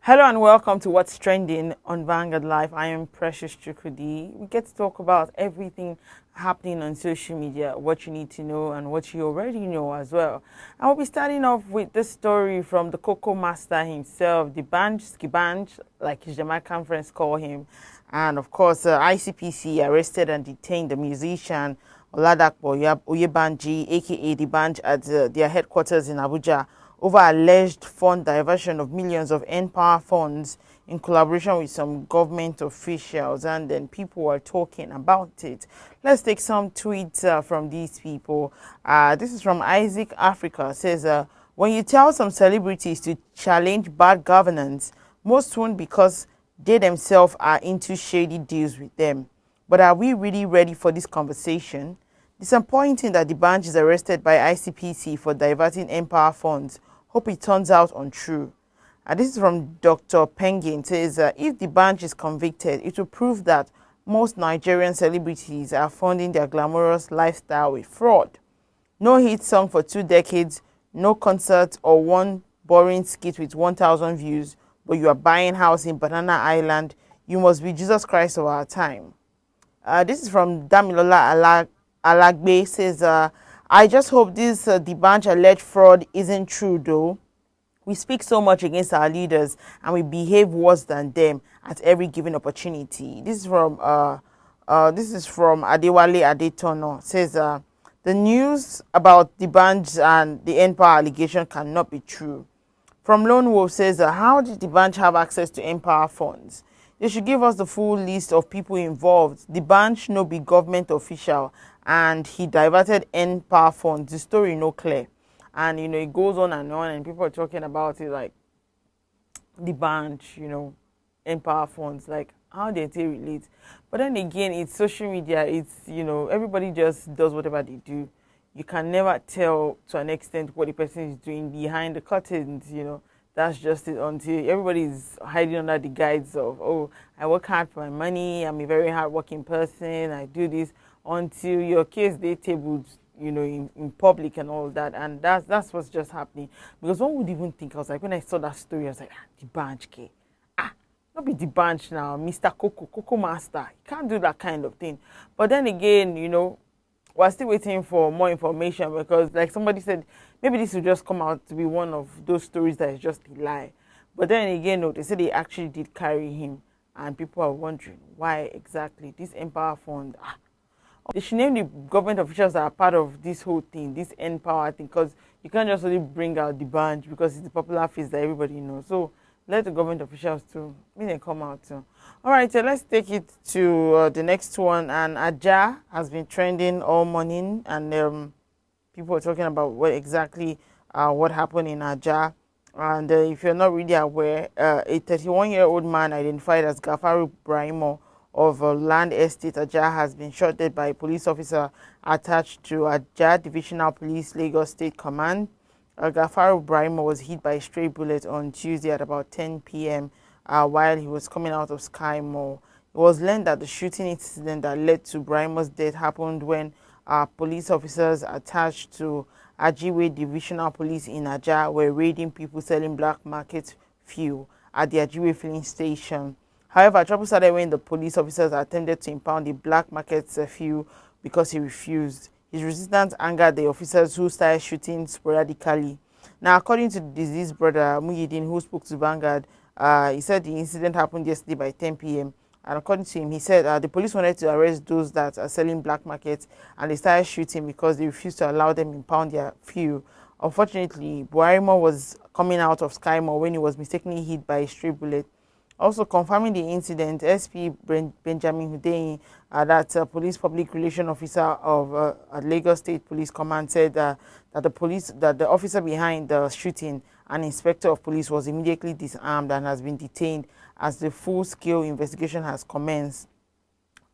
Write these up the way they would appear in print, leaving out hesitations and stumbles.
Hello and welcome to What's Trending on Vanguard Live. I am Precious Chukudi. We get to talk about everything happening on social media, what you need to know and what you already know as well. And we'll be starting off with this story from the Cocoa Master himself, the Skibanj, like his Jamaican friends call him. And of course, ICPC arrested and detained the musician Oladapo Oyebanji, aka the Banj, at their headquarters in Abuja over alleged fund diversion of millions of N-Power funds in collaboration with some government officials, and then people were talking about it. Let's take some tweets from these people. This is from Isaac Africa. It says, when you tell some celebrities to challenge bad governance, most won't because they themselves are into shady deals with them. But are we really ready for this conversation? Disappointing that the Banj is arrested by ICPC for diverting N-Power funds. Hope it turns out untrue. This is from Dr. Penguin. It says, if the Banj is convicted, it will prove that most Nigerian celebrities are funding their glamorous lifestyle with fraud. No hit song for 2 decades, no concert or one boring skit with 1,000 views, but you are buying house in Banana Island. You must be Jesus Christ of our time. This is from Damilola Alagbe. Says, I just hope this Banj alleged fraud isn't true though. We speak so much against our leaders and we behave worse than them at every given opportunity. This is from Adewale Adetono. Says, the news about the Banj and the N-Power allegation cannot be true. From Lone Wolf says, how did the Banj have access to N-Power funds? They should give us the full list of people involved. The Banj no be government official and he diverted N-Power funds. The story no clear. And, it goes on and people are talking about it like the Banj, N-Power funds, like how they relate. But then again, it's social media. It's, everybody just does whatever they do. You can never tell to an extent what the person is doing behind the curtains, That's just it, until everybody is hiding under the guise of, oh, I work hard for my money, I'm a very hardworking person, I do this, until your case they tabled, in public and all that. And that's what's just happening. Because one would even think, I was like, when I saw that story, I was like, the Banj K. Not be the Banj now, Mr. Cocoa Master. You can't do that kind of thing. But then again, we're still waiting for more information because, like somebody said, maybe this will just come out to be one of those stories that is just a lie. But then again, they said they actually did carry him, and people are wondering why exactly this N-Power fund. They should name the government officials that are part of this whole thing, this N-Power thing, because you can't just only bring out the Banj because it's the popular face that everybody knows. So let the government officials too, they come out too. All right, so let's take it to the next one. And Aja has been trending all morning, and people are talking about what exactly what happened in Aja. And if you're not really aware, a 31-year-old man identified as Gafaru Brahimo of Land Estate Aja has been shot dead by a police officer attached to Aja Divisional Police Lagos State Command. Gafaru Brahimo was hit by a stray bullet on Tuesday at about 10 p.m. While he was coming out of Sky Mall. It was learned that the shooting incident that led to Brahimo's death happened when police officers attached to Ajiwe Divisional Police in Aja were raiding people selling black market fuel at the Ajiwe filling station. However, trouble started when the police officers attempted to impound the black market fuel because he refused. His resistance angered the officers who started shooting sporadically. Now, according to the deceased brother, Muhyiddin, who spoke to Vanguard, he said the incident happened yesterday by 10 p.m. And according to him, he said the police wanted to arrest those that are selling black markets, and they started shooting because they refused to allow them impound their fuel. Unfortunately, Buharimo was coming out of Sky Mall when he was mistakenly hit by a stray bullet. Also confirming the incident, SP Benjamin Hudeyin, that police public relation officer of Lagos State Police Command, said that the officer behind the shooting, an inspector of police, was immediately disarmed and has been detained as the full-scale investigation has commenced.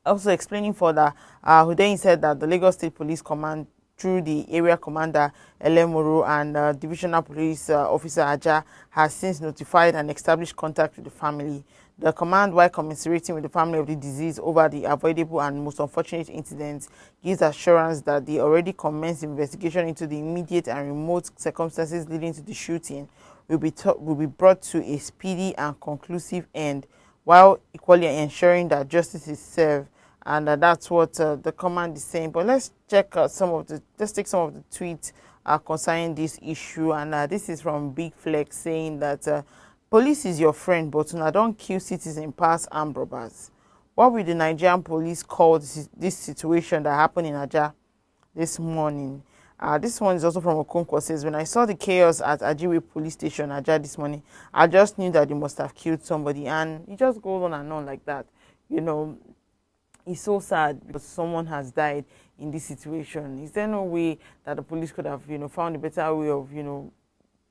Also explaining further, Hudeyin said that the Lagos State Police Command, through the area commander Elemuru and divisional police officer Aja, has since notified and established contact with the family. The command, while commiserating with the family of the deceased over the avoidable and most unfortunate incidents, gives assurance that they already commenced investigation into the immediate and remote circumstances leading to the shooting, will be brought to a speedy and conclusive end, while equally ensuring that justice is served. And that's what the command is saying. But let's check let's take some of the tweets concerning this issue. And this is from Big Flex saying that police is your friend, but don't kill citizens past armed robbers. What will the Nigerian police call this situation that happened in Aja this morning? This one is also from Okonkwo. Says, when I saw the chaos at Ajiwe police station Aja this morning, I just knew that they must have killed somebody. And it just goes on and on like that. You know, it's so sad because someone has died in this situation. Is there no way that the police could have, found a better way of,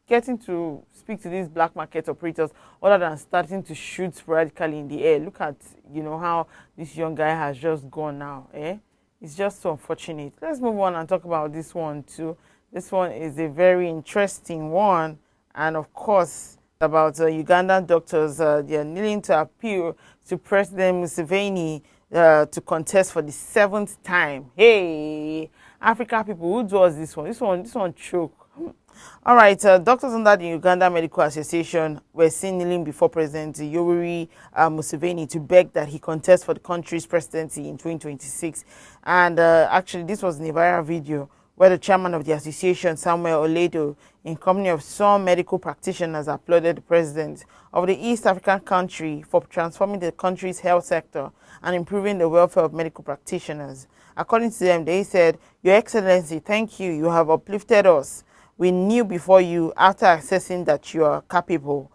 getting to speak to these black market operators other than starting to shoot sporadically in the air? Look at, how this young guy has just gone now, eh? It's just so unfortunate. Let's move on and talk about this one too. This one is a very interesting one. And of course, about Ugandan doctors, they are kneeling to appeal to President Museveni to contest for the 7th time. Hey, African people, who does this one? This one choke. All right, doctors under the Uganda Medical Association were seen kneeling before President Yoweri Museveni to beg that he contest for the country's presidency in 2026. And actually, this was in a viral video where the chairman of the association, Samuel Oledo, in company of some medical practitioners, applauded the president of the East African country for transforming the country's health sector and improving the welfare of medical practitioners. According to them, they said, "Your Excellency, thank you. You have uplifted us. We knew before you, after assessing that you are capable.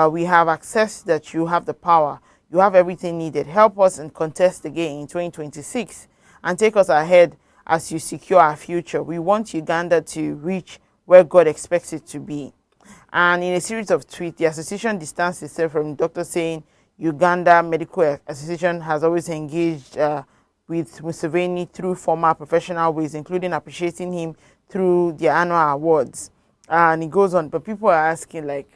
We have accessed that you have the power. You have everything needed. Help us and contest again in 2026 and take us ahead as you secure our future. We want Uganda to reach where God expects it to be." And in a series of tweets, the association distanced itself from doctors, saying Uganda Medical Association has always engaged with Museveni through formal professional ways, including appreciating him through the annual awards. And it goes on, but people are asking, like,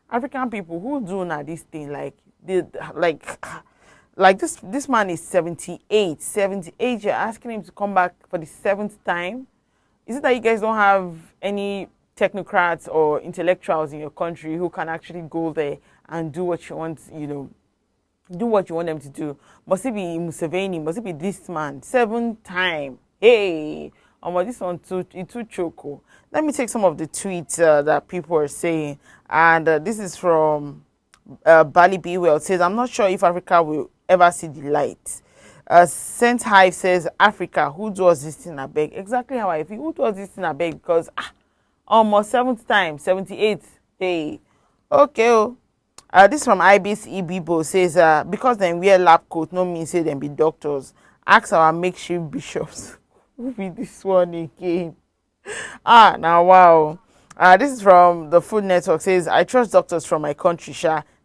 African people, who do now this thing? Like this man is 78. You're asking him to come back for the 7th time? Is it that you guys don't have any technocrats or intellectuals in your country who can actually go there and do what you want, do what you want them to do? Must it be Museveni? Must it be this man? 7th time. Hey, this one too choco. Let me take some of the tweets that people are saying. And this is from Bali B. Well. It says, "I'm not sure if Africa will ever see the light." Saint Hive says, "Africa, who does this thing abeg?" Exactly how I feel. Who does this thing abeg? Because almost 7th time, 78th. Hey, okay. This from Ibis Ibibo says, "Because they wear lab coat, no mean say them be doctors. Ask our makeshift bishops." Who be this one again? Now wow. This is from the Food Network. Says, "I trust doctors from my country,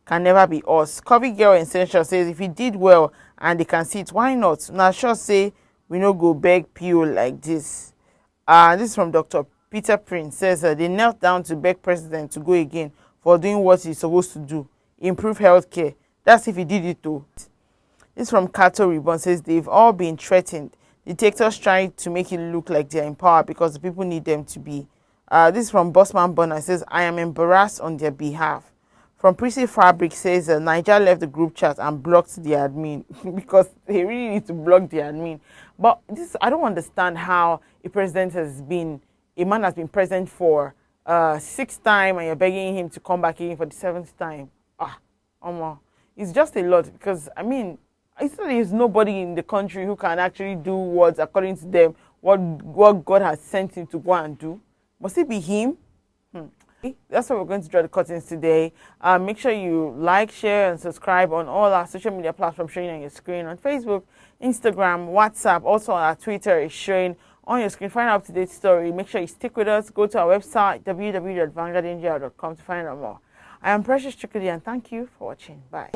can never be us." Coffee Girl Essential says, "If you did well and they can see it, why not? Now sure say we no go beg PO like this." This is from Dr. Peter Prince. Says, "They knelt down to beg president to go again for doing what he's supposed to do, improve healthcare. That's if he did it too." This from Kato Reborn. Says, "They've all been threatened. Dictators trying to make it look like they're in power because the people need them to be." This is from Bossman Bonner. Says, "I am embarrassed on their behalf." From Prissy Fabric says, "Niger left the group chat and blocked the admin," because they really need to block the admin. But I don't understand how a man has been president for 6th time and you're begging him to come back in for the 7th time. It's just a lot, because there's nobody in the country who can actually do what, according to them, what God has sent him to go and do. Must it be him? That's why we're going to draw the curtains today. Make sure you like, share, and subscribe on all our social media platforms showing on your screen, on Facebook, Instagram, WhatsApp. Also, our Twitter is showing on your screen. Find out up-to-date story. Make sure you stick with us. Go to our website, www.vanguardindia.com, to find out more. I am Precious Chukudi, and thank you for watching. Bye.